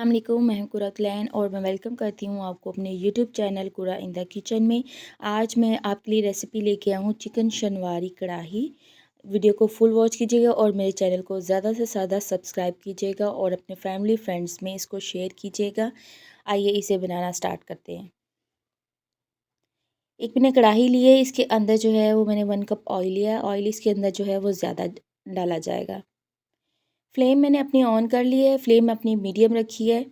अस्सलाम वालेकुम, मैं हूं कुरतलैन और मैं वेलकम करती हूं आपको अपने यूट्यूब चैनल कुरा इन द किचन में। आज मैं आपके लिए रेसिपी लेके आई हूं चिकन शनवारी कढ़ाई। वीडियो को फुल वॉच कीजिएगा और मेरे चैनल को ज़्यादा से ज़्यादा सब्सक्राइब कीजिएगा और अपने फैमिली फ्रेंड्स में इसको शेयर कीजिएगा। आइए इसे बनाना स्टार्ट करते हैं। एक मैंने कढ़ाई ली है, इसके अंदर जो है वो मैंने 1 कप ऑयल लिया है। ऑयल इसके अंदर जो है वो ज़्यादा डाला जाएगा। फ्लेम मैंने अपनी ऑन कर ली है, फ्लेम अपनी मीडियम रखी है।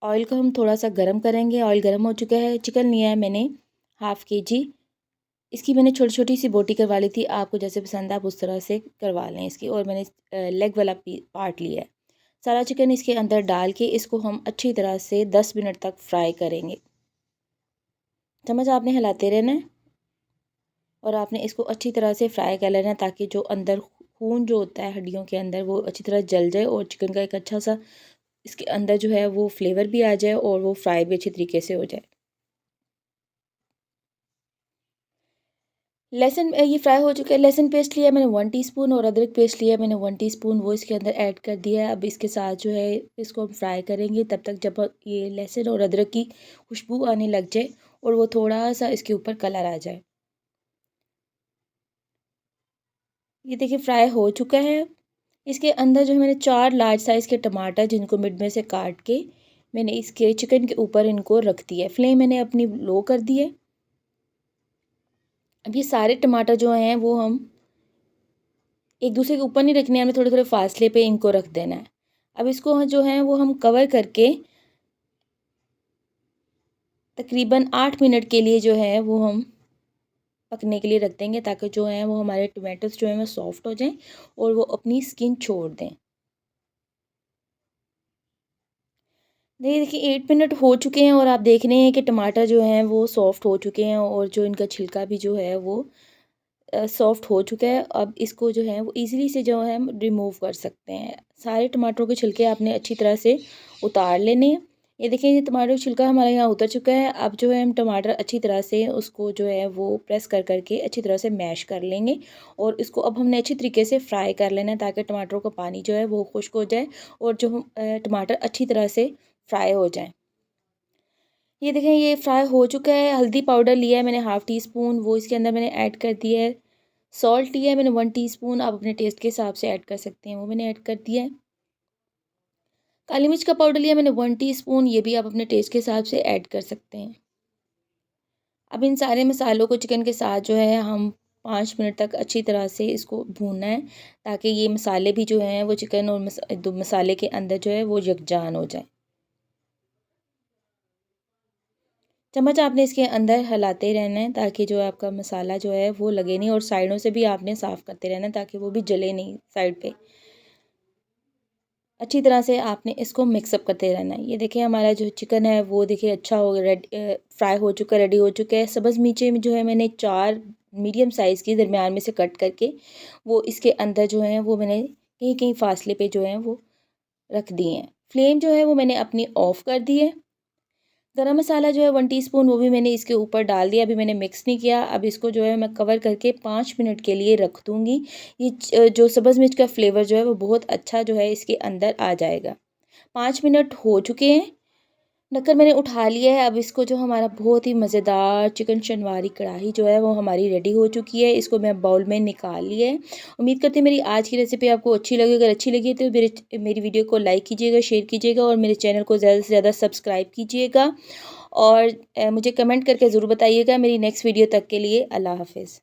ऑयल को हम थोड़ा सा गर्म करेंगे। ऑयल गर्म हो चुका है। चिकन लिया है मैंने ½ kg। इसकी मैंने छोटी छोटी सी बोटी करवा ली थी। आपको जैसे पसंद है आप उस तरह से करवा लें इसकी। और मैंने लेग वाला पार्ट लिया है। सारा चिकन इसके अंदर डाल के इसको हम अच्छी तरह से 10 मिनट तक फ्राई करेंगे। चम्मच आपने हिलाते रहना है और आपने इसको अच्छी तरह से फ्राई कर लेना है ताकि जो अंदर खून जो होता है हड्डियों के अंदर वो अच्छी तरह जल जाए और चिकन का एक अच्छा सा इसके अंदर जो है वो फ्लेवर भी आ जाए और वो फ्राई भी अच्छी तरीके से हो जाए। लहसुन ये फ्राई हो चुका है। लहसुन पेस्ट लिया मैंने 1 टीस्पून और अदरक पेस्ट लिया मैंने 1 टीस्पून, वो इसके अंदर ऐड कर दिया है। अब इसके साथ जो है इसको हम फ्राई करेंगे तब तक जब ये लहसुन और अदरक की खुशबू आने लग जाए और वो थोड़ा सा इसके ऊपर कलर आ जाए। ये देखिए फ्राई हो चुका है। इसके अंदर जो है मैंने 4 लार्ज साइज़ के टमाटर जिनको मिड में से काट के मैंने इसके चिकन के ऊपर इनको रख दिया है। फ्लेम मैंने अपनी लो कर दी है। अब ये सारे टमाटर जो हैं वो हम एक दूसरे के ऊपर नहीं रखने हैं, हमें थोड़े थोड़े फासले पे इनको रख देना है। अब इसको जो है वो हम कवर करके तकरीबन 8 मिनट के लिए जो है वो हम पकने के लिए रख देंगे ताकि जो है वो हमारे टमाटोस जो है वो सॉफ्ट हो जाएं और वो अपनी स्किन छोड़ दें। देखिए 8 मिनट हो चुके हैं और आप देख रहे हैं कि टमाटर जो हैं वो सॉफ्ट हो चुके हैं और जो इनका छिलका भी जो है वो सॉफ्ट हो चुका है। अब इसको जो है वो ईज़िली से जो है हम रिमूव कर सकते हैं। सारे टमाटरों के छिलके आपने अच्छी तरह से उतार लेने हैं। ये देखिए ये टमाटर का छिलका हमारा यहाँ उतर चुका है। अब जो है हम टमाटर अच्छी तरह से उसको जो है वो प्रेस कर के अच्छी तरह से मैश कर लेंगे और इसको अब हमने अच्छी तरीके से फ्राई कर लेना है ताकि टमाटरों का पानी जो है वो खुश्क हो जाए और जो टमाटर अच्छी तरह से फ्राई हो जाएँ। ये देखें ये फ्राई हो चुका है। हल्दी पाउडर लिया है मैंने ½ टीस्पून, वो इसके अंदर मैंने ऐड कर दिया है। सॉल्ट लिया है मैंने 1 टीस्पून, आप अपने टेस्ट के हिसाब से ऐड कर सकते हैं, वो मैंने ऐड कर दिया है। काली मिर्च का पाउडर लिया मैंने 1 टीस्पून, ये भी आप अपने टेस्ट के हिसाब से ऐड कर सकते हैं। अब इन सारे मसालों को चिकन के साथ जो है हम 5 मिनट तक अच्छी तरह से इसको भूनना है ताकि ये मसाले भी जो हैं वो चिकन और मसाले के अंदर जो है वो यकजान हो जाए। चम्मच आपने इसके अंदर हिलाते रहना है ताकि जो आपका मसाला जो है वो लगे नहीं और साइडों से भी आपने साफ़ करते रहना है ताकि वो भी जले नहीं साइड पे। अच्छी तरह से आपने इसको मिक्सअप करते रहना है। ये देखिए हमारा जो चिकन है वो देखिए अच्छा हो फ्राई हो चुका है, रेडी हो चुका है। सब्ज़ मिर्चें में जो है मैंने 4 मीडियम साइज़ की दरमियान में से कट करके वो इसके अंदर जो है वो मैंने कहीं-कहीं फासले पे जो है वो रख दिए हैं। फ्लेम जो है वो मैंने अपनी ऑफ़ कर दी है। गरम मसाला जो है 1 टीस्पून वो भी मैंने इसके ऊपर डाल दिया। अभी मैंने मिक्स नहीं किया। अब इसको जो है मैं कवर करके 5 मिनट के लिए रख दूँगी। ये जो सब्ज़ मिर्च का फ्लेवर जो है वो बहुत अच्छा जो है इसके अंदर आ जाएगा। 5 मिनट हो चुके हैं। ढक्कन मैंने उठा लिया है। अब इसको जो हमारा बहुत ही मज़ेदार चिकन शनवारी कढ़ाई जो है वो हमारी रेडी हो चुकी है। इसको मैं बाउल में निकाल लिया है। उम्मीद करती हूँ मेरी आज की रेसिपी आपको अच्छी लगी। अगर अच्छी लगी तो मेरी वीडियो को लाइक कीजिएगा, शेयर कीजिएगा और मेरे चैनल को ज़्यादा से ज़्यादा सब्सक्राइब कीजिएगा और मुझे कमेंट करके ज़रूर बताइएगा। मेरी नेक्स्ट वीडियो तक के लिए अल्लाह हाफ़िज़।